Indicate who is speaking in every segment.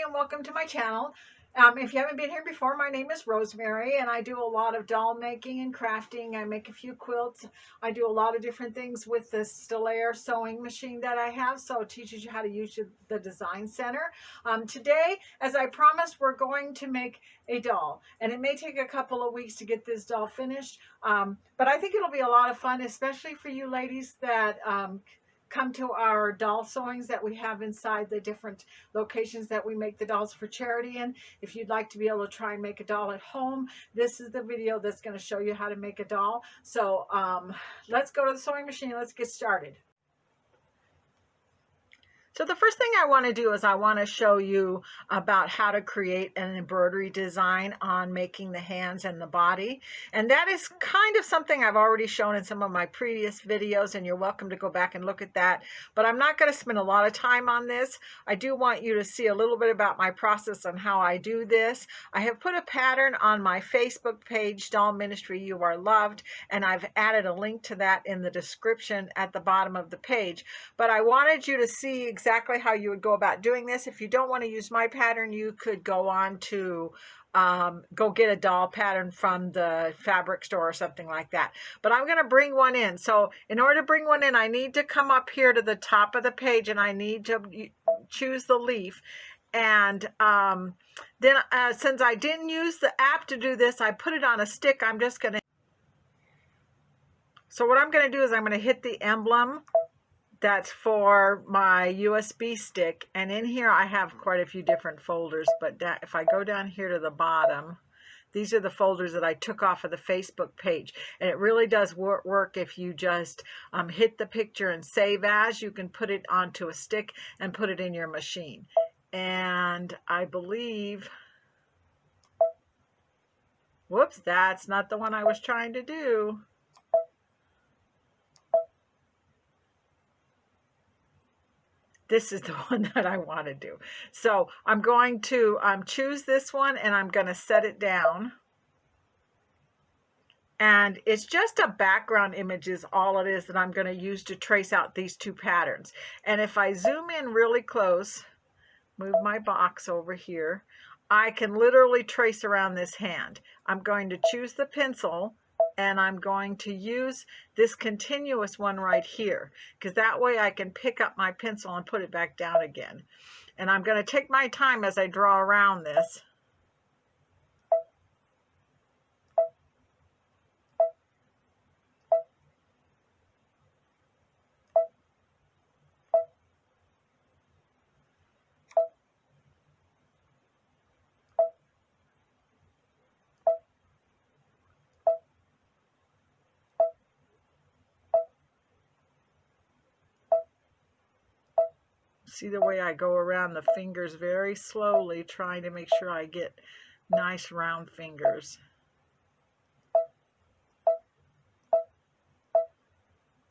Speaker 1: and welcome to my channel. If you haven't been here before, my name is Rosemary and I do a lot of doll making and crafting. I make a few quilts. I do a lot of different things with this Stillaire sewing machine that I have, so it teaches you how to use the design center. Today, as I promised, we're going to make a doll, and it may take a couple of weeks to get this doll finished, but I think it'll be a lot of fun, especially for you ladies that come to our doll sewings that we have inside the different locations that we make the dolls for charity in. If you'd like to be able to try and make a doll at home, this is the video that's going to show you how to make a doll. So let's go to the sewing machine. Let's get started. So the first thing I want to do is I want to show you about how to create an embroidery design on making the hands and the body. And that is kind of something I've already shown in some of my previous videos, and you're welcome to go back and look at that. But I'm not going to spend a lot of time on this. I do want you to see a little bit about my process on how I do this. I have put a pattern on my Facebook page, Doll Ministry You Are Loved, and I've added a link to that in the description at the bottom of the page. But I wanted you to see exactly how you would go about doing this. If you don't want to use my pattern, you could go on to go get a doll pattern from the fabric store or something like that. But I'm going to bring one in. So in order to bring one in, I need to come up here to the top of the page and I need to choose the leaf. And then since I didn't use the app to do this, I put it on a stick. I'm just going to. So what I'm going to do is I'm going to hit the emblem that's for my USB stick, and in here I have quite a few different folders, but if I go down here to the bottom, these are the folders that I took off of the Facebook page. And it really does work if you just hit the picture and save as. You can put it onto a stick and put it in your machine. And I believe, whoops, that's not the one I was trying to do. This is the one that I want to do. So I'm going to choose this one and I'm going to set it down. And it's just a background image is all it is that I'm going to use to trace out these two patterns. And if I zoom in really close, move my box over here, I can literally trace around this hand. I'm going to choose the pencil and I'm going to use this continuous one right here, because that way I can pick up my pencil and put it back down again. And I'm going to take my time as I draw around this. See the way I go around the fingers very slowly, trying to make sure I get nice round fingers.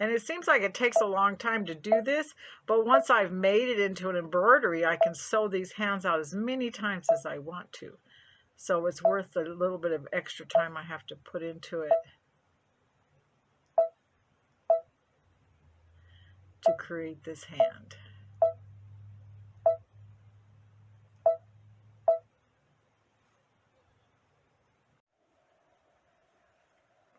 Speaker 1: And it seems like it takes a long time to do this, but once I've made it into an embroidery, I can sew these hands out as many times as I want to. So it's worth the little bit of extra time I have to put into it to create this hand.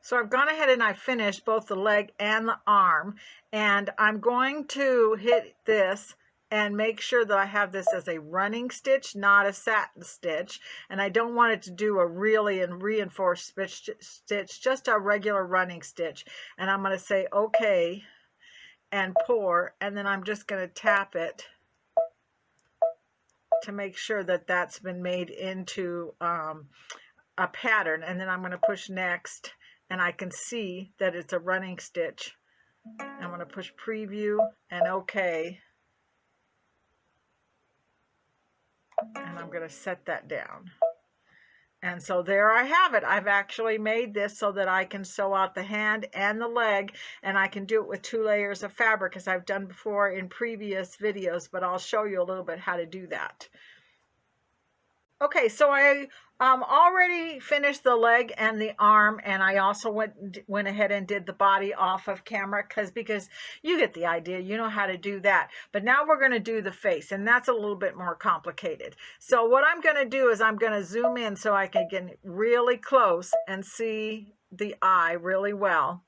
Speaker 1: So I've gone ahead and I finished both the leg and the arm, and I'm going to hit this and make sure that I have this as a running stitch, not a satin stitch. And I don't want it to do a really reinforced stitch, just a regular running stitch. And I'm going to say okay and pour, and then I'm just going to tap it to make sure that that's been made into a pattern. And then I'm going to push next. And I can see that it's a running stitch. I'm going to push preview and OK. And I'm going to set that down. And so there I have it. I've actually made this so that I can sew out the hand and the leg, and I can do it with 2 layers of fabric as I've done before in previous videos, but I'll show you a little bit how to do that. Okay, so I already finished the leg and the arm, and I also went ahead and did the body off of camera because you get the idea, you know how to do that. But now we're going to do the face, and that's a little bit more complicated. So what I'm going to do is I'm going to zoom in so I can get really close and see the eye really well.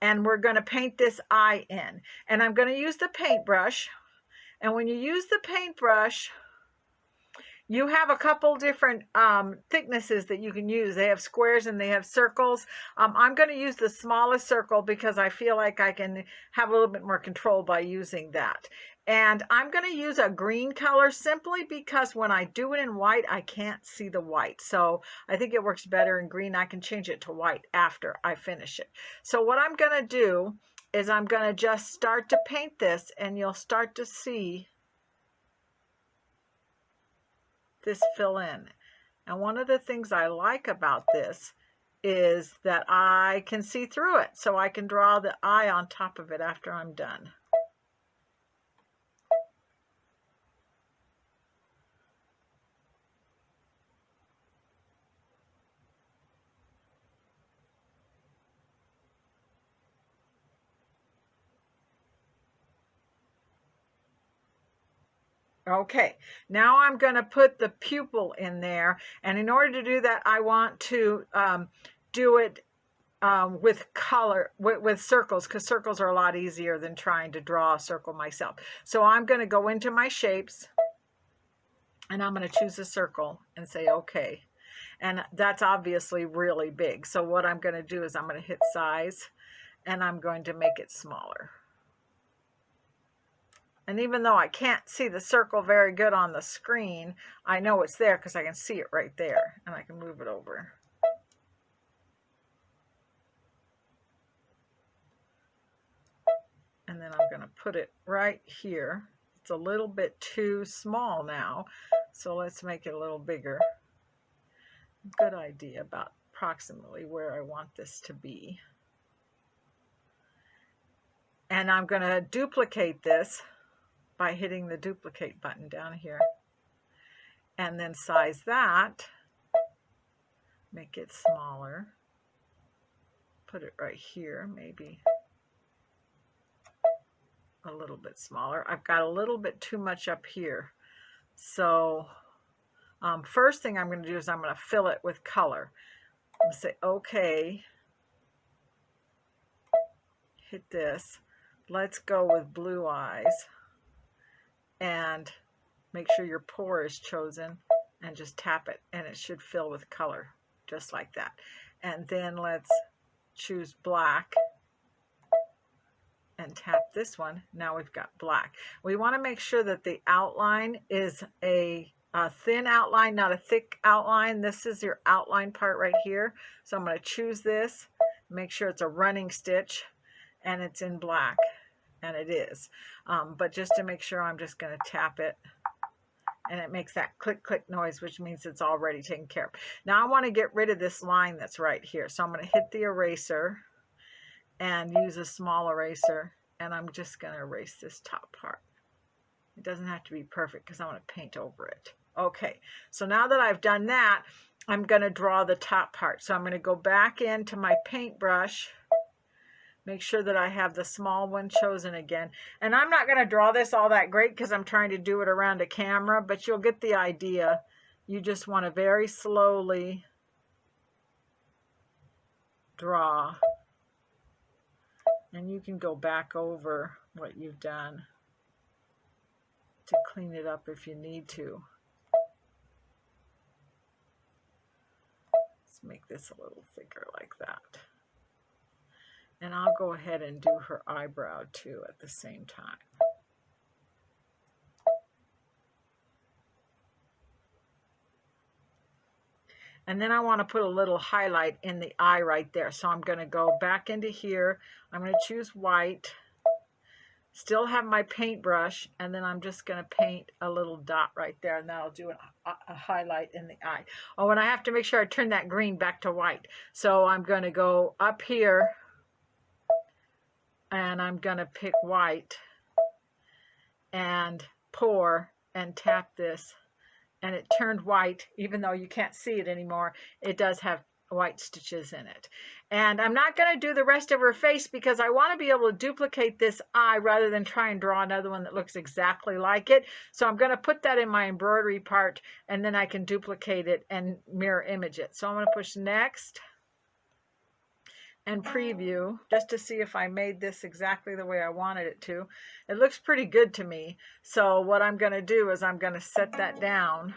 Speaker 1: And we're going to paint this eye in, and I'm going to use the paintbrush. And when you use the paintbrush, you have a couple different thicknesses that you can use. They have squares and they have circles. I'm going to use the smallest circle because I feel like I can have a little bit more control by using that. And I'm going to use a green color simply because when I do it in white, I can't see the white. So I think it works better in green. I can change it to white after I finish it. So what I'm going to do is I'm going to just start to paint this, and you'll start to see this fill in. And one of the things I like about this is that I can see through it, so I can draw the eye on top of it after I'm done. Okay, now I'm going to put the pupil in there, and in order to do that, I want to do it with color, with circles, because circles are a lot easier than trying to draw a circle myself. So I'm going to go into my shapes, and I'm going to choose a circle and say okay. And that's obviously really big. So what I'm going to do is I'm going to hit size, and I'm going to make it smaller. And even though I can't see the circle very good on the screen, I know it's there because I can see it right there, and I can move it over. And then I'm going to put it right here. It's a little bit too small now, so let's make it a little bigger. Good idea about approximately where I want this to be. And I'm going to duplicate this by hitting the duplicate button down here. And then size that, make it smaller. Put it right here, maybe a little bit smaller. I've got a little bit too much up here. So first thing I'm going to do is I'm going to fill it with color. I'm going to say, okay, hit this. Let's go with blue eyes. And make sure your pour is chosen and just tap it, and it should fill with color, just like that. And then let's choose black and tap this one. Now we've got black. We want to make sure that the outline is a thin outline, not a thick outline. This is your outline part right here. So I'm going to choose this, make sure it's a running stitch, and it's in black, and it is. But just to make sure, I'm just going to tap it, and it makes that click click noise, which means it's already taken care of. Now I want to get rid of this line that's right here. So I'm going to hit the eraser and use a small eraser, and I'm just going to erase this top part. It doesn't have to be perfect because I want to paint over it. Okay, so now that I've done that, I'm going to draw the top part. So I'm going to go back into my paintbrush, make sure that I have the small one chosen again. And I'm not going to draw this all that great because I'm trying to do it around a camera, but you'll get the idea. You just want to very slowly draw. And you can go back over what you've done to clean it up if you need to. Let's make this a little thicker like that. And I'll go ahead and do her eyebrow too at the same time. And then I want to put a little highlight in the eye right there. So I'm going to go back into here. I'm going to choose white. Still have my paintbrush, and then I'm just going to paint a little dot right there, and that'll do a highlight in the eye. Oh, and I have to make sure I turn that green back to white. So I'm going to go up here, and I'm going to pick white and pour and tap this, and it turned white, even though you can't see it anymore. It does have white stitches in it. And I'm not going to do the rest of her face because I want to be able to duplicate this eye rather than try and draw another one that looks exactly like it. So I'm going to put that in my embroidery part, and then I can duplicate it and mirror image it. So I'm going to push next and preview just to see if I made this exactly the way I wanted it to. It looks pretty good to me. So what I'm going to do is I'm going to set that down.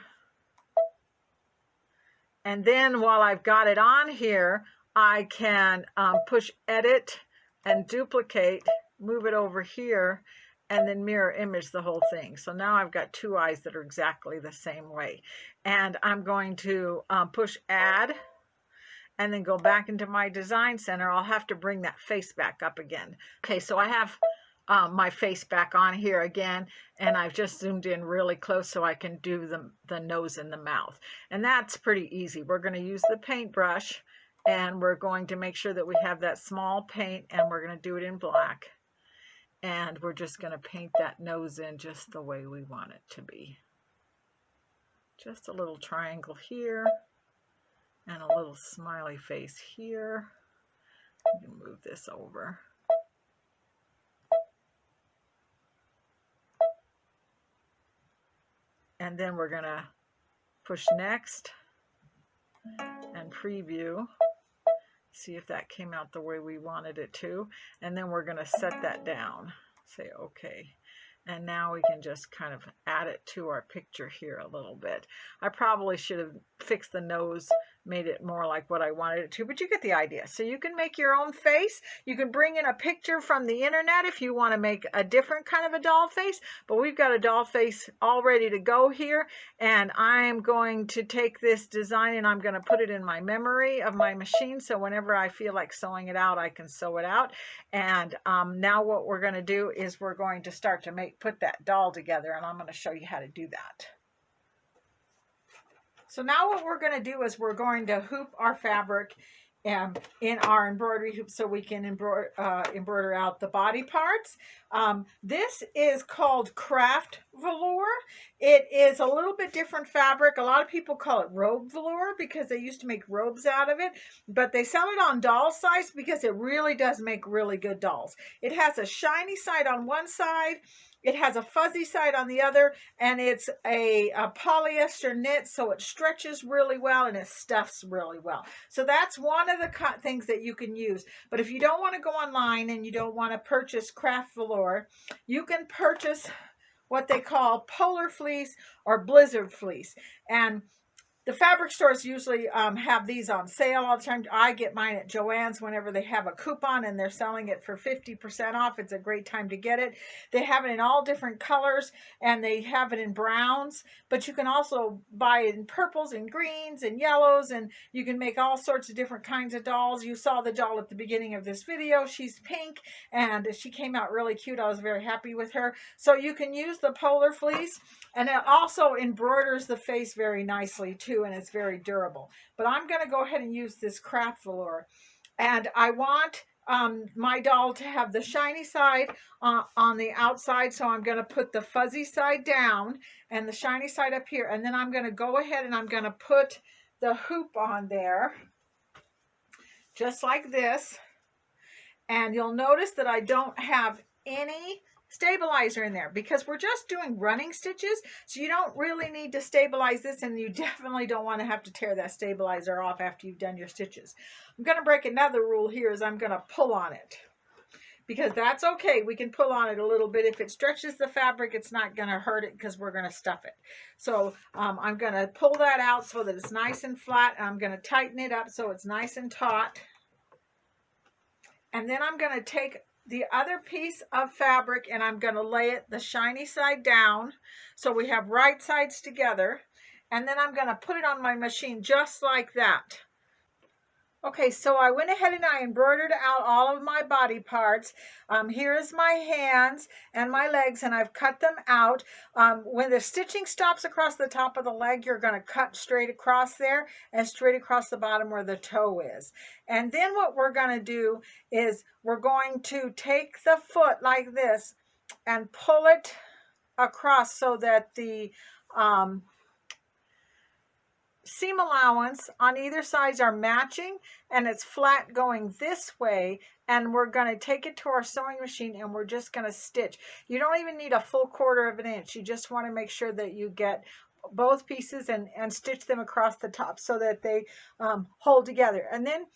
Speaker 1: And then while I've got it on here, I can push edit and duplicate, move it over here, and then mirror image the whole thing. So now I've got two eyes that are exactly the same way. And I'm going to push add and then go back into my design center. I'll have to bring that face back up again. Okay, so I have my face back on here again, and I've just zoomed in really close so I can do the nose and the mouth. And that's pretty easy. We're going to use the paintbrush, and we're going to make sure that we have that small paint, and we're going to do it in black. And we're just going to paint that nose in just the way we want it to be. Just a little triangle here, and a little smiley face here. You can move this over. And then we're going to push next and preview. See if that came out the way we wanted it to. And then we're going to set that down. Say okay. And now we can just kind of add it to our picture here a little bit. I probably should have fixed the nose, made it more like what I wanted it to, but you get the idea. So you can make your own face. You can bring in a picture from the internet if you want to make a different kind of a doll face, but we've got a doll face all ready to go here. And I'm going to take this design and I'm going to put it in my memory of my machine. So whenever I feel like sewing it out, I can sew it out. And now what we're going to do is we're going to start to put that doll together, and I'm going to show you how to do that. So now what we're going to do is we're going to hoop our fabric in our embroidery hoop so we can embroider out the body parts. This is called craft velour. It is a little bit different fabric. A lot of people call it robe velour because they used to make robes out of it, but they sell it on doll size because it really does make really good dolls. It has a shiny side on one side, it has a fuzzy side on the other, and it's a polyester knit, so it stretches really well and it stuffs really well. So that's one of the things that you can use. But if you don't want to go online and you don't want to purchase craft velour, you can purchase what they call polar fleece or blizzard fleece. And the fabric stores usually have these on sale all the time. I get mine at Joann's whenever they have a coupon and they're selling it for 50% off. It's a great time to get it. They have it in all different colors and they have it in browns, but you can also buy it in purples and greens and yellows, and you can make all sorts of different kinds of dolls. You saw the doll at the beginning of this video. She's pink and she came out really cute. I was very happy with her. So you can use the polar fleece, and it also embroiders the face very nicely too, and it's very durable. But I'm going to go ahead and use this craft velour, and I want my doll to have the shiny side on the outside, so I'm going to put the fuzzy side down and the shiny side up here, and then I'm going to go ahead and I'm going to put the hoop on there just like this. And you'll notice that I don't have any stabilizer in there because we're just doing running stitches, so you don't really need to stabilize this, and you definitely don't want to have to tear that stabilizer off after you've done your stitches. I'm going to break another rule here is I'm going to pull on it because that's okay. We can pull on it a little bit. If it stretches the fabric, it's not going to hurt it because we're going to stuff it. So I'm going to pull that out so that it's nice and flat, and I'm going to tighten it up so it's nice and taut. And then I'm going to take the other piece of fabric and I'm going to lay it the shiny side down so we have right sides together, and then I'm going to put it on my machine just like that. Okay, so I went ahead and I embroidered out all of my body parts. Here is my hands and my legs, and I've cut them out. When the stitching stops across the top of the leg, you're going to cut straight across there and straight across the bottom where the toe is. And then what we're going to do is we're going to take the foot like this and pull it across so that the seam allowance on either sides are matching, and it's flat going this way, and we're going to take it to our sewing machine and we're just going to stitch. You don't even need a full 1/4 of an inch. You just want to make sure that you get both pieces and stitch them across the top so that they hold together. And then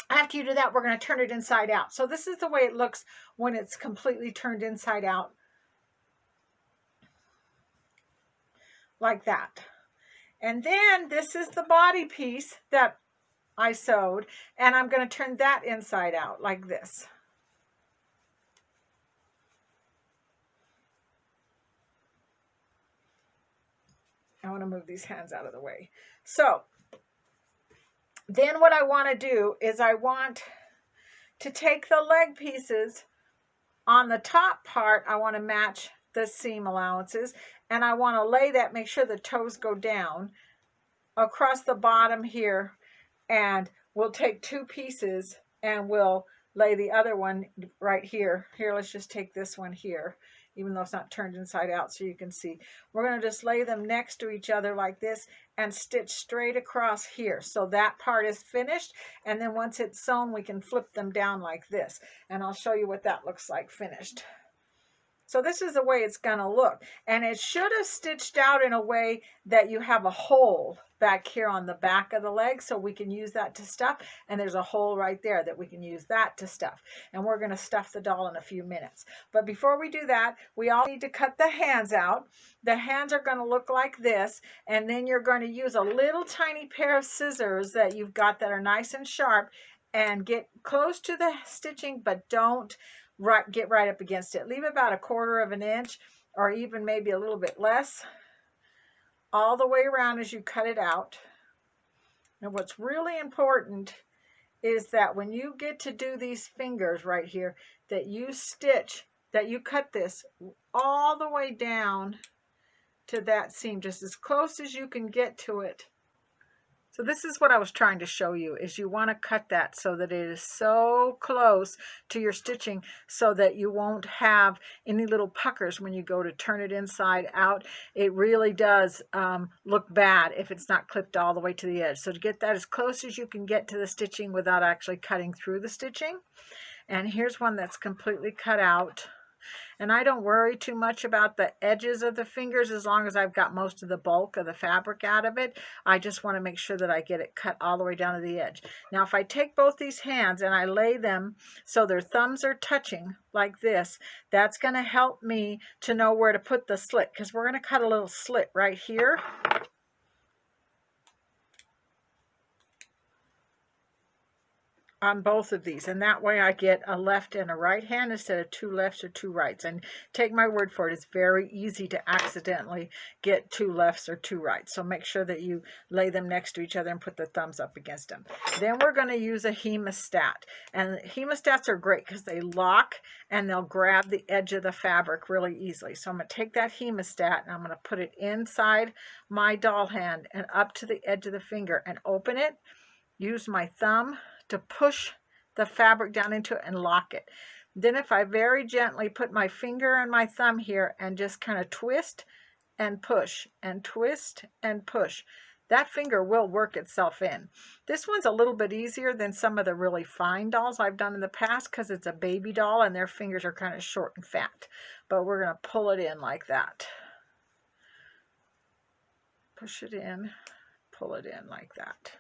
Speaker 1: after you do that, we're going to turn it inside out. So this is the way it looks when it's completely turned inside out, like that. And then this is the body piece that I sewed, and I'm going to turn that inside out like this. I want to move these hands out of the way. So then what I want to do is I want to take the leg pieces on the top part. I want to match the seam allowances, and I want to lay that, make sure the toes go down across the bottom here, and we'll take 2 pieces and we'll lay the other one right here. Here, let's just take this one here, even though it's not turned inside out so you can see. We're going to just lay them next to each other like this and stitch straight across here. So that part is finished, and then once it's sewn, we can flip them down like this, and I'll show you what that looks like finished. So this is the way it's going to look, and it should have stitched out in a way that you have a hole back here on the back of the leg, so we can use that to stuff, and there's a hole right there that we can use that to stuff, and we're going to stuff the doll in a few minutes. But before we do that, we all need to cut the hands out. The hands are going to look like this, and then you're going to use a little tiny pair of scissors that you've got that are nice and sharp, and get close to the stitching, but don't get right up against it. Leave about 1/4 of an inch, or even maybe a little bit less, all the way around as you cut it out. And what's really important is that when you get to do these fingers right here, that you stitch, that you cut this all the way down to that seam, just as close as you can get to it. So this is what I was trying to show you, is you want to cut that so that it is so close to your stitching so that you won't have any little puckers when you go to turn it inside out. It really does look bad if it's not clipped all the way to the edge. So to get that as close as you can get to the stitching without actually cutting through the stitching. And here's one that's completely cut out. And I don't worry too much about the edges of the fingers as long as I've got most of the bulk of the fabric out of it. I just want to make sure that I get it cut all the way down to the edge. Now if I take both these hands and I lay them so their thumbs are touching like this, that's going to help me to know where to put the slit, because we're going to cut a little slit right here. On both of these, and that way I get a left and a right hand instead of 2 lefts or 2 rights. And take my word for it, it's very easy to accidentally get 2 lefts or 2 rights. So make sure that you lay them next to each other and put the thumbs up against them. Then we're going to use a hemostat, and hemostats are great because they lock and they'll grab the edge of the fabric really easily. So I'm going to take that hemostat and I'm going to put it inside my doll hand and up to the edge of the finger and open it. Use my thumb to push the fabric down into it and lock it. Then if I very gently put my finger and my thumb here and just kind of twist and push and twist and push, that finger will work itself in. This one's a little bit easier than some of the really fine dolls I've done in the past because it's a baby doll and their fingers are kind of short and fat. But we're going to pull it in like that. Push it in, pull it in like that.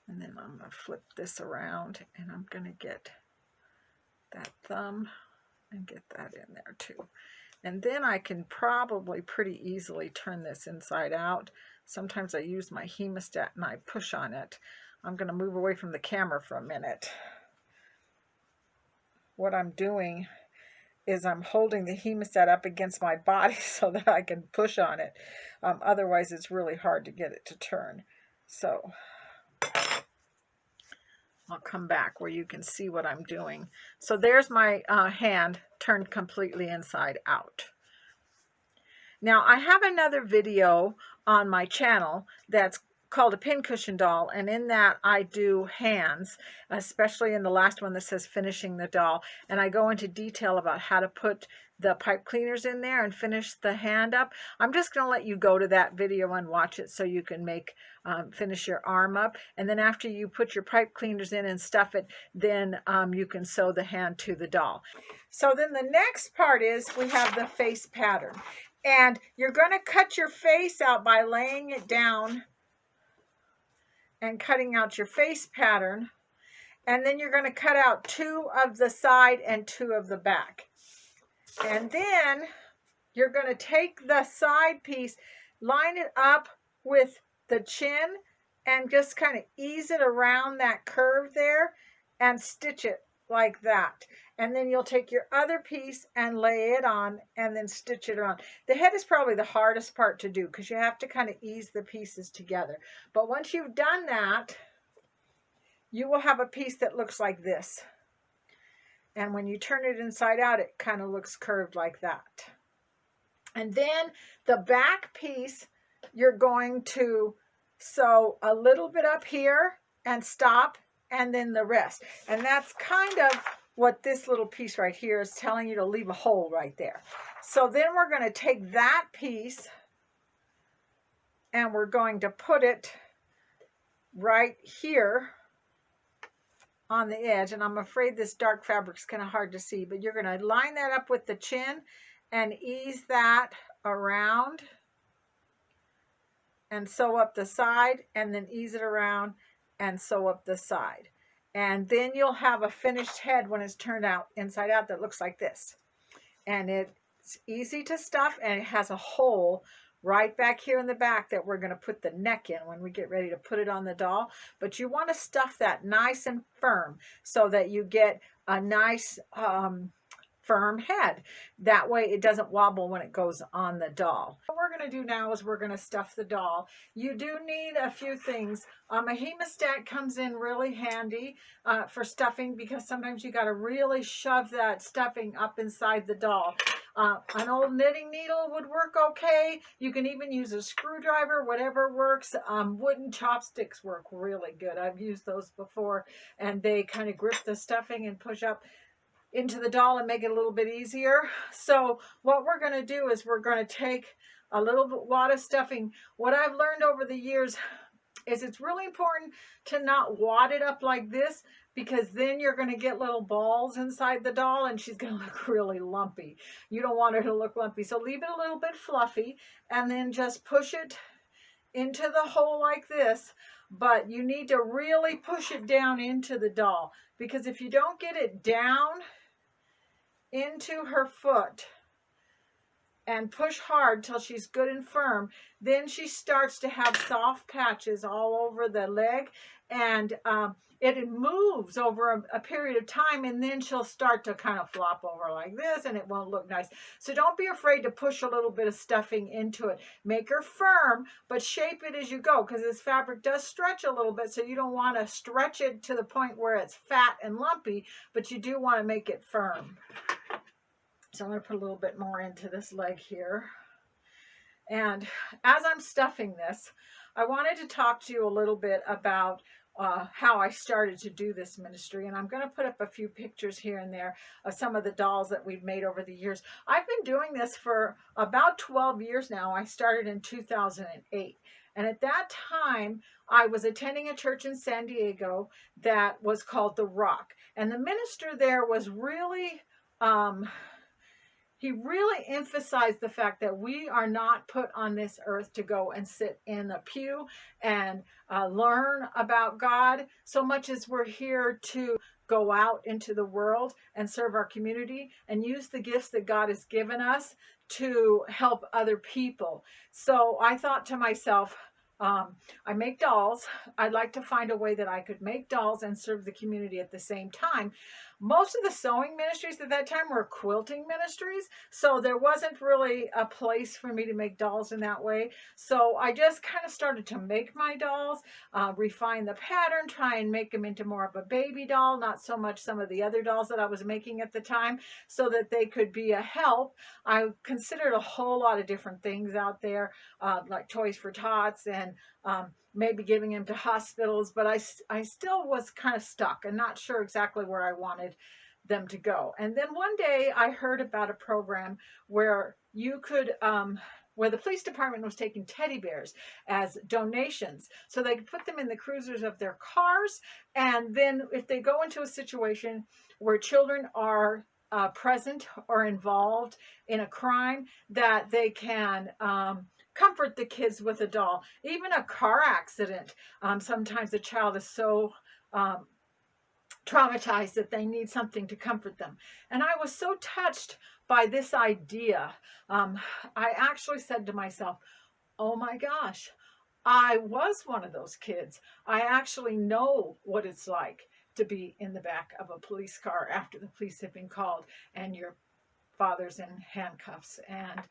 Speaker 1: And then I'm going to flip this around and I'm going to get that thumb and get that in there too. And then I can probably pretty easily turn this inside out. Sometimes I use my hemostat and I push on it. I'm going to move away from the camera for a minute. What I'm doing is I'm holding the hemostat up against my body so that I can push on it. Otherwise it's really hard to get it to turn. So I'll come back where you can see what I'm doing. So there's my hand turned completely inside out. Now I have another video on my channel that's called a pincushion doll, and in that I do hands, especially in the last one that says finishing the doll, and I go into detail about how to put the pipe cleaners in there and finish the hand up. I'm just going to let you go to that video and watch it so you can finish your arm up, and then after you put your pipe cleaners in and stuff it, then you can sew the hand to the doll. So then the next part is we have the face pattern, and you're going to cut your face out by laying it down and cutting out your face pattern, and then you're going to cut out 2 of the side and 2 of the back. And then you're going to take the side piece, line it up with the chin, and just kind of ease it around that curve there and stitch it like that. And then you'll take your other piece and lay it on and then stitch it around. The head is probably the hardest part to do because you have to kind of ease the pieces together. But once you've done that, you will have a piece that looks like this. And when you turn it inside out, it kind of looks curved like that. And then the back piece, you're going to sew a little bit up here and stop, and then the rest. And that's kind of what this little piece right here is telling you, to leave a hole right there. So then we're going to take that piece and we're going to put it right here on the edge, and I'm afraid this dark fabric's kind of hard to see, but you're going to line that up with the chin and ease that around and sew up the side, and then ease it around and sew up the side. And then you'll have a finished head when it's turned out inside out that looks like this. And it's easy to stuff, and it has a hole right back here in the back that we're going to put the neck in when we get ready to put it on the doll. But you want to stuff that nice and firm so that you get a nice firm head. That way it doesn't wobble when it goes on the doll. What we're going to do now is we're going to stuff the doll. You do need a few things. A hemostat comes in really handy for stuffing, because sometimes you got to really shove that stuffing up inside the doll. An old knitting needle would work okay. You can even use a screwdriver, whatever works. Wooden chopsticks work really good. I've used those before, and they kind of grip the stuffing and push up into the doll and make it a little bit easier. So what we're going to do is we're going to take a lot of stuffing. What I've learned over the years is it's really important to not wad it up like this, because then you're going to get little balls inside the doll and she's going to look really lumpy. You don't want her to look lumpy. So leave it a little bit fluffy and then just push it into the hole like this. But you need to really push it down into the doll, because if you don't get it down into her foot and push hard till she's good and firm, then she starts to have soft patches all over the leg, and it moves over a period of time, and then she'll start to kind of flop over like this, and it won't look nice. So don't be afraid to push a little bit of stuffing into it. Make her firm, but shape it as you go, because this fabric does stretch a little bit, so you don't want to stretch it to the point where it's fat and lumpy, but you do want to make it firm. So I'm going to put a little bit more into this leg here. And as I'm stuffing this, I wanted to talk to you a little bit about how I started to do this ministry. And I'm going to put up a few pictures here and there of some of the dolls that we've made over the years. I've been doing this for about 12 years now. I started in 2008. And at that time, I was attending a church in San Diego that was called The Rock. And the minister there was really... he really emphasized the fact that we are not put on this earth to go and sit in a pew and learn about God, so much as we're here to go out into the world and serve our community and use the gifts that God has given us to help other people. So I thought to myself, I make dolls. I'd like to find a way that I could make dolls and serve the community at the same time. Most of the sewing ministries at that time were quilting ministries, so there wasn't really a place for me to make dolls in that way. So I just kind of started to make my dolls, refine the pattern, try and make them into more of a baby doll, not so much some of the other dolls that I was making at the time, so that they could be a help. I considered a whole lot of different things out there, like Toys for Tots and and maybe giving him to hospitals, but I still was kind of stuck and not sure exactly where I wanted them to go. And then one day I heard about a program where you could, where the police department was taking teddy bears as donations. So they could put them in the cruisers of their cars. And then if they go into a situation where children are present or involved in a crime, that they can comfort the kids with a doll. Even a car accident, sometimes a child is so traumatized that they need something to comfort them. And I was so touched by this idea. I actually said to myself, oh my gosh, I was one of those kids. I actually know what it's like to be in the back of a police car after the police have been called and your father's in handcuffs and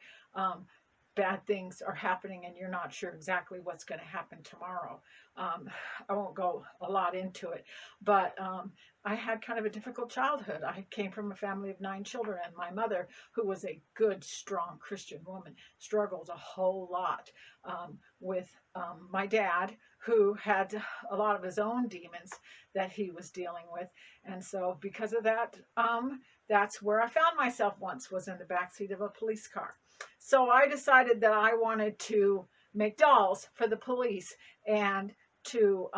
Speaker 1: bad things are happening and you're not sure exactly what's going to happen tomorrow. I won't go a lot into it, but I had kind of a difficult childhood. I came from a family of 9 children, and my mother, who was a good, strong Christian woman, struggled a whole lot with my dad, who had a lot of his own demons that he was dealing with. And so because of that, that's where I found myself once, was in the backseat of a police car. So I decided that I wanted to make dolls for the police and to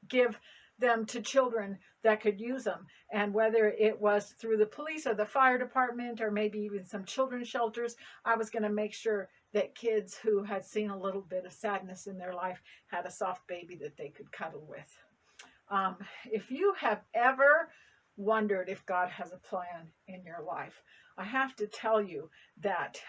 Speaker 1: give them to children that could use them. And whether it was through the police or the fire department or maybe even some children's shelters, I was going to make sure that kids who had seen a little bit of sadness in their life had a soft baby that they could cuddle with. If you have ever wondered if God has a plan in your life, I have to tell you that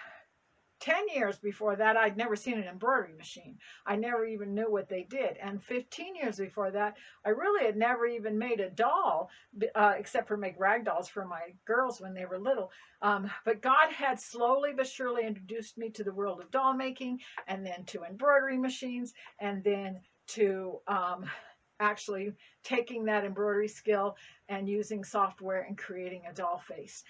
Speaker 1: 10 years before that, I'd never seen an embroidery machine. I never even knew what they did. And 15 years before that, I really had never even made a doll, except for make rag dolls for my girls when they were little. But God had slowly but surely introduced me to the world of doll making, and then to embroidery machines, and then to actually taking that embroidery skill and using software and creating a doll face.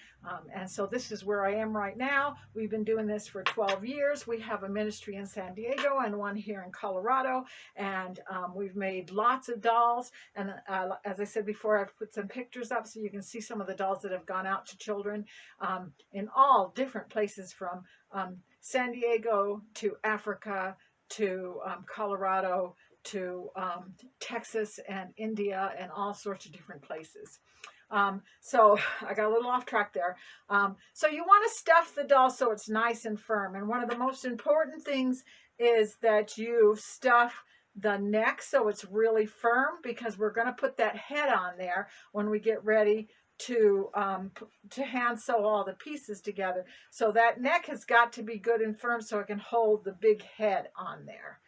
Speaker 1: And so this is where I am right now. We've been doing this for 12 years. We have a ministry in San Diego and one here in Colorado. And we've made lots of dolls. And as I said before, I've put some pictures up so you can see some of the dolls that have gone out to children in all different places, from San Diego to Africa to Colorado to Texas and India and all sorts of different places. So I got a little off track there. So you want to stuff the doll so it's nice and firm. And one of the most important things is that you stuff the neck so it's really firm, because we're going to put that head on there when we get ready to hand sew all the pieces together. So that neck has got to be good and firm so it can hold the big head on there.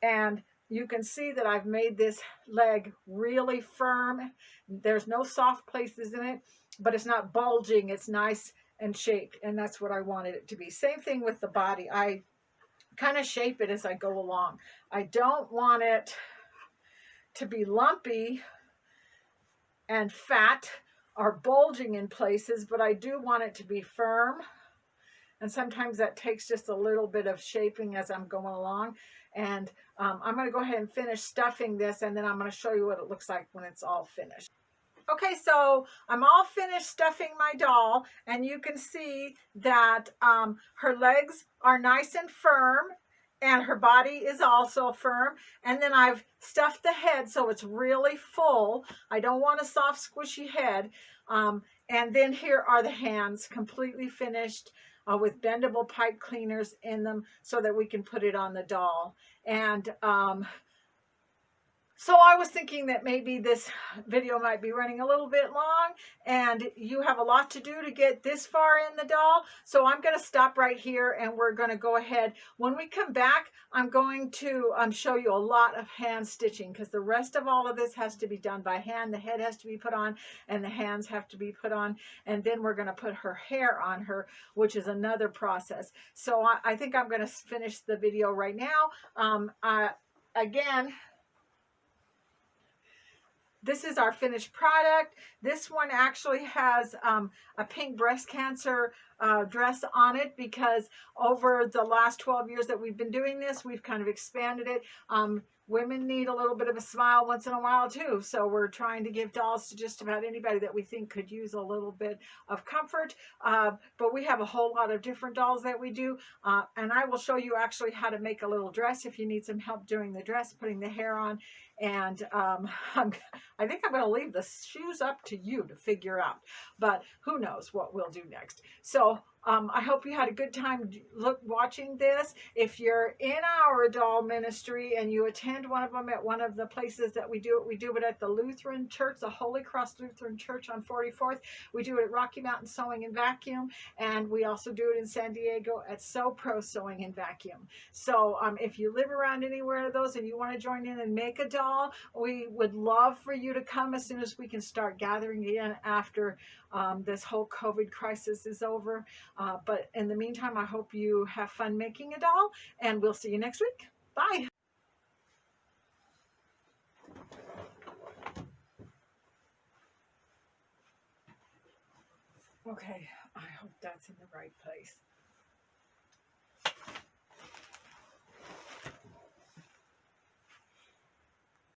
Speaker 1: And you can see that I've made this leg really firm. There's no soft places in it, but it's not bulging. It's nice and shaped, and that's what I wanted it to be. Same thing with the body. I kind of shape it as I go along. I don't want it to be lumpy and fat or bulging in places, but I do want it to be firm. And sometimes that takes just a little bit of shaping as I'm going along. And I'm going to go ahead and finish stuffing this, and then I'm going to show you what it looks like when it's all finished. Okay, so I'm all finished stuffing my doll, and you can see that her legs are nice and firm, and her body is also firm. And then I've stuffed the head so it's really full. I don't want a soft, squishy head. And then here are the hands, completely finished, with bendable pipe cleaners in them so that we can put it on the doll. And so I was thinking that maybe this video might be running a little bit long, and you have a lot to do to get this far in the doll. So I'm going to stop right here, and we're going to go ahead. When we come back, I'm going to show you a lot of hand stitching, because the rest of all of this has to be done by hand. The head has to be put on, and the hands have to be put on, and then we're going to put her hair on her, which is another process. So I think I'm going to finish the video right now. Again, this is our finished product. This one actually has a pink breast cancer dress on it, because over the last 12 years that we've been doing this, we've kind of expanded it. Women need a little bit of a smile once in a while too. So we're trying to give dolls to just about anybody that we think could use a little bit of comfort. But we have a whole lot of different dolls that we do. And I will show you actually how to make a little dress if you need some help doing the dress, putting the hair on. And I think I'm going to leave the shoes up to you to figure out. But who knows what we'll do next. So I hope you had a good time watching this. If you're in our doll ministry and you attend one of them at one of the places that we do it at the Lutheran Church, the Holy Cross Lutheran Church on 44th. We do it at Rocky Mountain Sewing and Vacuum, and we also do it in San Diego at Sew Pro Sewing and Vacuum. So if you live around anywhere of those and you want to join in and make a doll, we would love for you to come as soon as we can start gathering again after this whole COVID crisis is over. But in the meantime, I hope you have fun making a doll, and we'll see you next week. Bye. Okay, I hope that's in the right place.